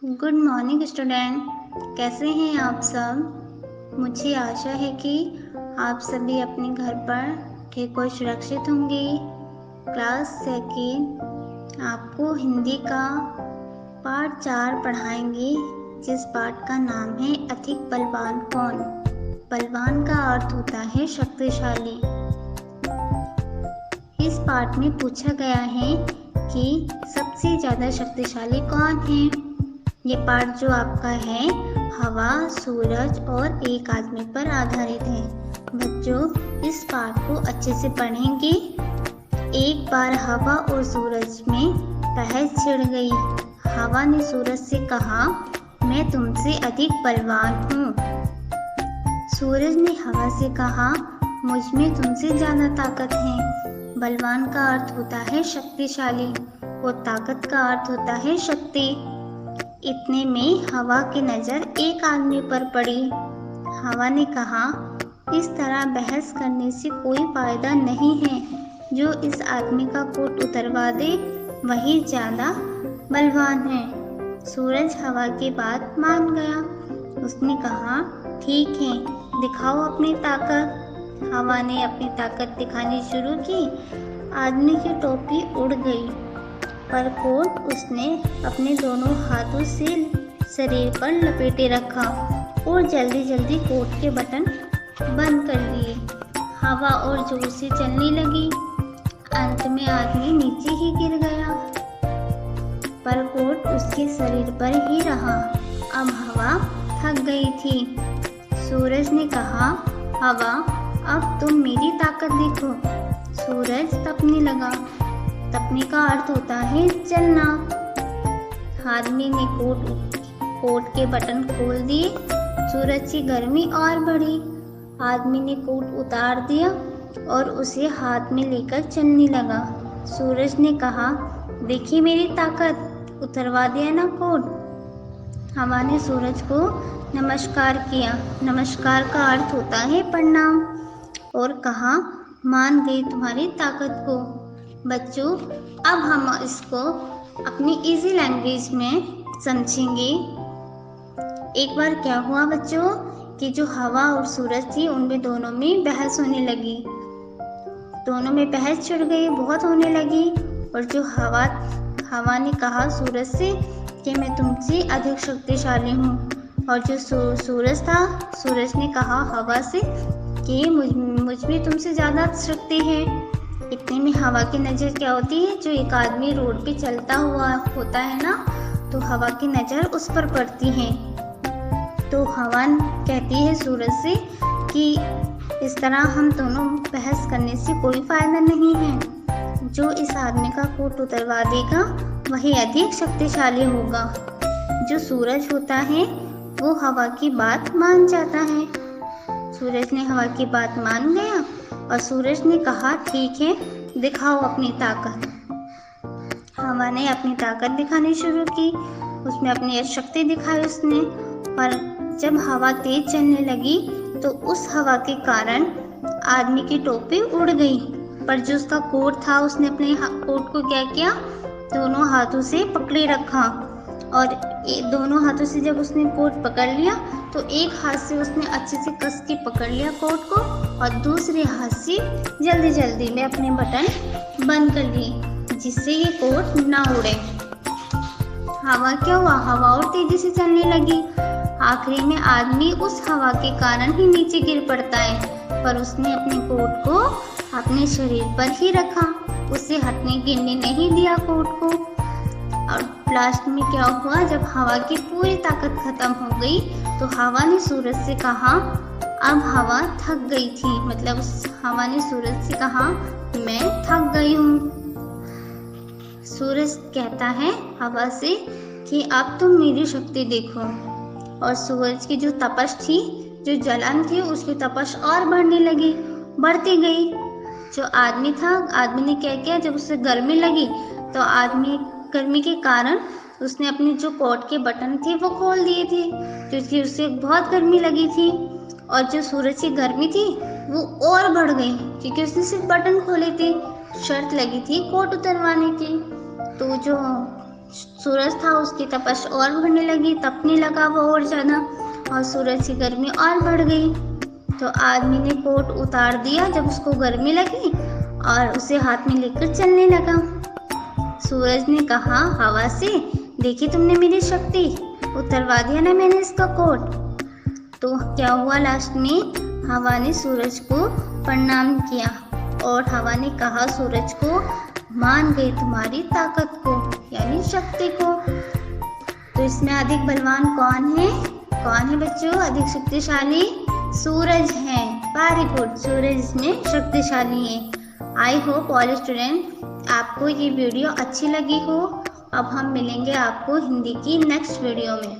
Good morning student. कैसे हैं आप सब? मुझे आशा है कि आप सभी अपने घर पर ठीक और सुरक्षित होंगे। क्लास सेकेंड आपको हिंदी का पाठ 4 पढ़ाएंगे, जिस पाठ का नाम है अधिक बलवान कौन। बलवान का अर्थ होता है शक्तिशाली। इस पाठ में पूछा गया है कि सबसे ज़्यादा शक्तिशाली कौन है। ये पाठ जो आपका है हवा, सूरज और एक आदमी पर आधारित है। बच्चों, इस पाठ को अच्छे से पढ़ेंगे। एक बार हवा और सूरज में बहस छिड़ गई। हवा ने सूरज से कहा, मैं तुमसे अधिक बलवान हूँ। सूरज ने हवा से कहा, मुझ में तुमसे ज़्यादा ताकत है। बलवान का अर्थ होता है शक्तिशाली और ताकत का अर्थ होता है शक्ति। इतने में हवा की नज़र एक आदमी पर पड़ी। हवा ने कहा, इस तरह बहस करने से कोई फायदा नहीं है। जो इस आदमी का कोट उतरवा दे वही ज़्यादा बलवान है। सूरज हवा की बात मान गया। उसने कहा, ठीक है, दिखाओ अपनी ताकत। हवा ने अपनी ताकत दिखानी शुरू की। आदमी की टोपी उड़ गई, पर कोट उसने अपने दोनों हाथों से शरीर पर लपेटे रखा और जल्दी जल्दी कोट के बटन बंद कर दिए। हवा और जोर से चलने लगी। अंत में आदमी नीचे ही गिर गया, पर कोट उसके शरीर पर ही रहा। अब हवा थक गई थी। सूरज ने कहा, हवा, अब तुम मेरी ताकत देखो। सूरज तपने लगा। तपने का अर्थ होता है जलना। आदमी ने कोट के बटन खोल दिए। सूरज की गर्मी और बढ़ी। आदमी ने कोट उतार दिया और उसे हाथ में लेकर चलने लगा। सूरज ने कहा, देखिए मेरी ताकत, उतरवा दिया ना कोट। हवा ने सूरज को नमस्कार किया। नमस्कार का अर्थ होता है प्रणाम, और कहा, मान गई तुम्हारी ताकत को। बच्चों, अब हम इसको अपनी इजी लैंग्वेज में समझेंगे। एक बार क्या हुआ बच्चों कि जो हवा और सूरज थी उनमें दोनों में बहस होने लगी। दोनों में बहस छिड़ गई, बहुत होने लगी। और जो हवा ने कहा सूरज से कि मैं तुमसे अधिक शक्तिशाली हूँ, और जो सूरज था, सूरज ने कहा हवा से कि मुझ में तुमसे ज़्यादा शक्ति है। इतने में हवा की नज़र क्या होती है, जो एक आदमी रोड पे चलता हुआ होता है ना, तो हवा की नज़र उस पर पड़ती है। तो हवा कहती है सूरज से कि इस तरह हम दोनों बहस करने से कोई फायदा नहीं है। जो इस आदमी का कोट उतरवा देगा वही अधिक शक्तिशाली होगा। जो सूरज होता है वो हवा की बात मान जाता है। सूरज ने हवा की बात मान गया और सूरज ने कहा, ठीक है, दिखाओ अपनी ताकत। हवा ने अपनी ताकत दिखानी शुरू की। उसमें अपनी शक्ति दिखाई उसने। पर जब हवा तेज चलने लगी तो उस हवा के कारण आदमी की टोपी उड़ गई। पर जो उसका कोट था, उसने अपने कोट को क्या किया, दोनों हाथों से पकड़े रखा। और दोनों हाथों से जब उसने कोट पकड़ लिया तो एक हाथ से उसने अच्छे से कस के पकड़ लिया कोट को, और दूसरे हाथ से जल्दी जल्दी में अपने बटन बंद कर लिए, जिससे ये कोट ना उड़े। हवा क्या हुआ, हवा और तेजी से चलने लगी। आखिरी में आदमी उस हवा के कारण ही नीचे गिर पड़ता है, पर उसने अपने कोट को अपने शरीर पर ही रखा। उसे हटने गिरने नहीं दिया कोट को। और लास्ट में क्या हुआ, जब हवा की पूरी ताकत खत्म हो गई तो हवा ने सूरज से कहा, अब हवा थक गई थी, मतलब उस हवा ने सूरज से कहा, मैं थक गई हूँ। सूरज कहता है हवा से कि अब तुम मेरी शक्ति देखो। और सूरज की जो तपश थी, जो जलन थी, उसकी तपश और बढ़ने लगी, बढ़ती गई। जो आदमी था, आदमी ने क्या किया, जब उसे गर्मी लगी तो आदमी गर्मी के कारण उसने अपने जो कोट के बटन थे वो खोल दिए थे, क्योंकि उसे बहुत गर्मी लगी थी। और जो सूरज की गर्मी थी वो और बढ़ गई, क्योंकि उसने सिर्फ बटन खोले थे। शर्त लगी थी कोट उतरवाने की। तो जो सूरज था उसकी तपश और बढ़ने लगी, तपने लगा वो और ज़्यादा, और सूरज की गर्मी और बढ़ गई। तो आदमी ने कोट उतार दिया जब उसको गर्मी लगी और उसे हाथ में लेकर चलने लगा। सूरज ने कहा हवा से, देखी तुमने मेरी शक्ति, उतरवा दिया ना मैंने इसका कोट। तो क्या हुआ, लास्ट में हवा ने सूरज को प्रणाम किया और हवा ने कहा सूरज को, मान गई तुम्हारी ताकत को, यानी शक्ति को। तो इसमें अधिक बलवान कौन है? कौन है बच्चों अधिक शक्तिशाली? सूरज है। वेरी गुड, सूरज इसमें शक्तिशाली है। आई होप ऑल स्टूडेंट आपको ये वीडियो अच्छी लगी हो। अब हम मिलेंगे आपको हिंदी की नेक्स्ट वीडियो में।